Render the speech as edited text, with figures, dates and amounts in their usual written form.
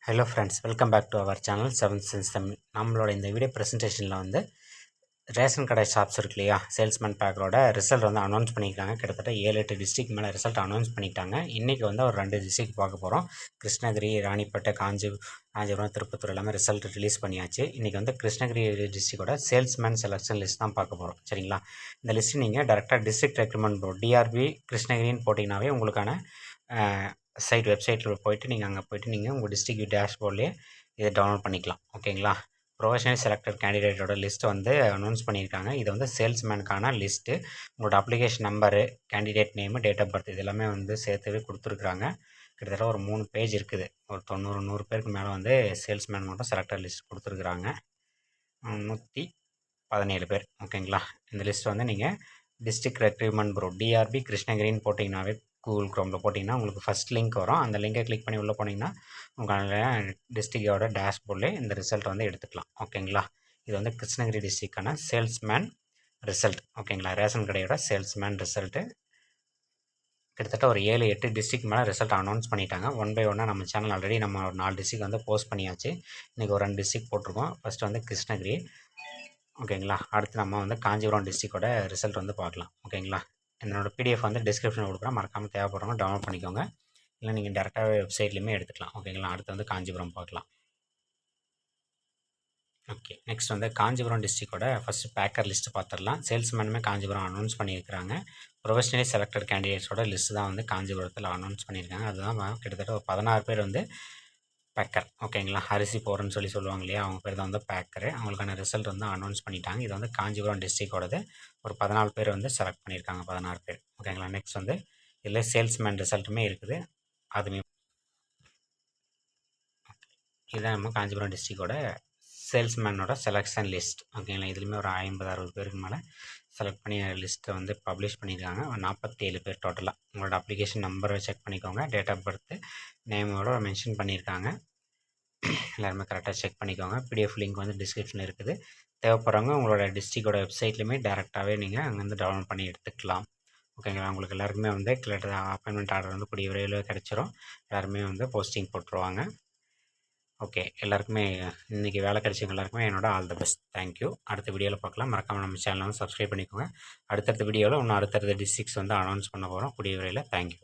Hello friends, welcome back to our channel 7th Sense Tamil. நம்மளோட இந்த video ப்ரெசன்டேஷனில் வந்து ration கடை ஷாப்ஸ் இருக்கு இல்லையா, சேல்ஸ்மேன் பேக்கரோட ரிசல்ட் வந்து அனௌன்ஸ் பண்ணியிருக்காங்க. கிட்டத்தட்ட 7-8 டிஸ்ட்ரிக்ட் மேலே ரிசல்ட் அனௌன்ஸ் பண்ணிட்டாங்க. இன்றைக்கி வந்து ஒரு 2 டிஸ்ட்ரிக்ட் பார்க்க போகிறோம். கிருஷ்ணகிரி, ராணிப்பேட்டை, காஞ்சிபுரம், திருப்பத்தூர் எல்லாமே ரிசல்ட் ரிலீஸ் பண்ணியாச்சு. இன்றைக்கி வந்து கிருஷ்ணகிரி டிஸ்ட்ரிக்டோட சேல்ஸ்மேன் செலெக்ஷன் லிஸ்ட் தான் பார்க்க போகிறோம். சரிங்களா? இந்த லிஸ்ட்டு நீங்கள் டேரெக்டாக டிஸ்ட்ரிக்ட் ரெக்ரூட்மெண்ட் போர்டு டிஆர்பி கிருஷ்ணகிரின்னு போட்டிங்கனாவே உங்களுக்கான வெப்சைட்டில் போய்ட்டு நீங்கள் அங்கே போய்ட்டு நீங்கள் உங்கள் டிஸ்ட்ரிக்ட் டேஷ்போர்ட்லேயே இதை டவுன்லோட் பண்ணிக்கலாம். ஓகேங்களா? ப்ரொஃபஷனல் செலக்டட் கேண்டிடேட்டோட லிஸ்ட்டு வந்து அனௌன்ஸ் பண்ணியிருக்காங்க. இது வந்து சேல்ஸ்மேனுக்கான லிஸ்ட்டு. உங்களோட application number, candidate name, date of birth இது எல்லாமே வந்து சேர்த்துவே கொடுத்துருக்குறாங்க. கிட்டத்தட்ட ஒரு 3 பேஜ் இருக்குது. ஒரு 90-100 பேருக்கு மேலே வந்து சேல்ஸ்மேன் மட்டும் செலக்டட் லிஸ்ட் கொடுத்துருக்குறாங்க. 117 பேர். ஓகேங்களா? இந்த லிஸ்ட் வந்து நீங்கள் டிஸ்ட்ரிக்ட் ரெக்ரூட்மெண்ட் ப்ரோ டிஆர்பி கிருஷ்ணகிரின்னு போட்டிங்கனாவே கூகுள் க்ரோமில் போட்டிங்கன்னா உங்களுக்கு ஃபஸ்ட் லிங்க் வரும். அந்த லிங்கை கிளிக் பண்ணி உள்ளே போனீங்கன்னா உங்கள் டிஸ்ட்ரிக்டோட டேஷ்போர்ட்லேயே இந்த ரிசல்ட் வந்து எடுத்துக்கலாம். ஓகேங்களா? இது வந்து கிருஷ்ணகிரி டிஸ்ட்ரிக்டான சேல்ஸ்மேன் ரிசல்ட். ஓகேங்களா? ரேஷன் கடையோட சேல்ஸ்மேன் ரிசல்ட்டு. கிட்டத்தட்ட ஒரு 7-8 டிஸ்ட்ரிக்ட் மேலே ரிசல்ட் அனௌன்ஸ் பண்ணிட்டாங்க. ஒன் பை ஒன்னாக நம்ம சேனல் ஆல்ரெடி நம்ம ஒரு 4 டிஸ்ட்ரிக்ட் வந்து போஸ்ட் பண்ணியாச்சு. இன்றைக்கி ஒரு 2 டிஸ்ட்ரிக்ட் போட்டிருக்கோம். ஃபஸ்ட்டு வந்து கிருஷ்ணகிரி. ஓகேங்களா? அடுத்து நம்ம வந்து காஞ்சிபுரம் டிஸ்ட்ரிக்டோட ரிசல்ட் வந்து பார்க்கலாம். ஓகேங்களா? என்னோடய பிடிஎஃப் வந்து டிஸ்கிரிப்ஷனில் கொடுக்குறேன். மறக்காமல் தேவைப்படுறவங்க டவுன்லோட் பண்ணிக்கோங்க. இல்லை நீங்கள் டேரெக்டாகவே வெப்சைட்லேயுமே எடுத்துக்கலாம். ஓகேங்களா? அடுத்து வந்து காஞ்சிபுரம் பார்க்கலாம். ஓகே, நெக்ஸ்ட் வந்து காஞ்சிபுரம் டிஸ்ட்ரிக்டோட ஃபஸ்ட்டு பேக்கர் லிஸ்ட்டு பார்த்துடலாம். சேல்ஸ்மேனுமே காஞ்சிபுரம் அனௌன்ஸ் பண்ணியிருக்கிறாங்க. ப்ரொஃபஷனலி செலக்டட் கேண்டிடேட்ஸோட லிஸ்ட்டு தான் வந்து காஞ்சிபுரத்தில் அனௌன்ஸ் பண்ணியிருக்காங்க. அதுதான் கிட்டத்தட்ட ஒரு 16 பேர் வந்து பேக்கர். ஓகேங்களா? அரிசி போகிறன்னு சொல்லுவாங்க இல்லையா, அவங்க பேர் தான் வந்து பேக்கரு. அவங்களுக்கான ரிசல்ட் வந்து அனௌன்ஸ் பண்ணிட்டாங்க. இது வந்து காஞ்சிபுரம் டிஸ்ட்ரிக்டோடது. ஒரு 14 பேர் வந்து செலக்ட் பண்ணியிருக்காங்க. 16 பேர். ஓகேங்களா? நெக்ஸ்ட் வந்து இதில் சேல்ஸ்மேன் ரிசல்ட்டுமே இருக்குது. அதுமே இதுதான் நம்ம காஞ்சிபுரம் டிஸ்ட்ரிக்டோட சேல்ஸ்மேனோட செலெக்ஷன் லிஸ்ட். ஓகேங்களா? இதுலேயுமே ஒரு 50-60 பேருக்கு மேலே செலக்ட் பண்ணி லிஸ்ட்டை வந்து பப்ளிஷ் பண்ணியிருக்காங்க. 47 பேர் டோட்டலாக. உங்களோட அப்ளிகேஷன் நம்பரை செக் பண்ணிக்கோங்க. டேட் ஆஃப் பர்த்து நேமோட மென்ஷன் பண்ணியிருக்காங்க. எல்லாருமே கரெக்டாக செக் பண்ணிக்கோங்க. பிடிஎஃப் லிங்க் வந்து டிஸ்கிரிப்ஷனில் இருக்குது. தேவைப்படுறவங்க உங்களோட டிஸ்ட்ரிக்டோட வெப்சைட்லையுமே டேரெக்டாகவே நீங்கள் அங்கேருந்து டவுன்லோட் பண்ணி எடுத்துக்கலாம். ஓகேங்களா? உங்களுக்கு எல்லாருக்குமே வந்து அப்பாயின்மெண்ட் ஆர்டர் வந்து கூடிய விரைவில் கிடச்சிரும். எல்லாருமே வந்து போஸ்டிங் போட்டுருவாங்க. ஓகே, எல்லாருக்குமே இன்றைக்கி வேலை கிடைச்சவங்க எல்லாருக்குமே என்னோட ஆல் த பெஸ்ட். தேங்க்யூ. அடுத்த வீடியோவில் பார்க்கலாம். மறக்காமல் நம்ம சேனலை வந்து சப்ஸ்கிரைப் பண்ணிக்கோங்க. அடுத்தடுத்த வீடியோவில் இன்னும் அடுத்தடுத்த டிஸ்ட்ரிக்ஸ் வந்து அனௌன்ஸ் பண்ண போகிறோம் கூடிய விரைவில். தேங்க்யூ.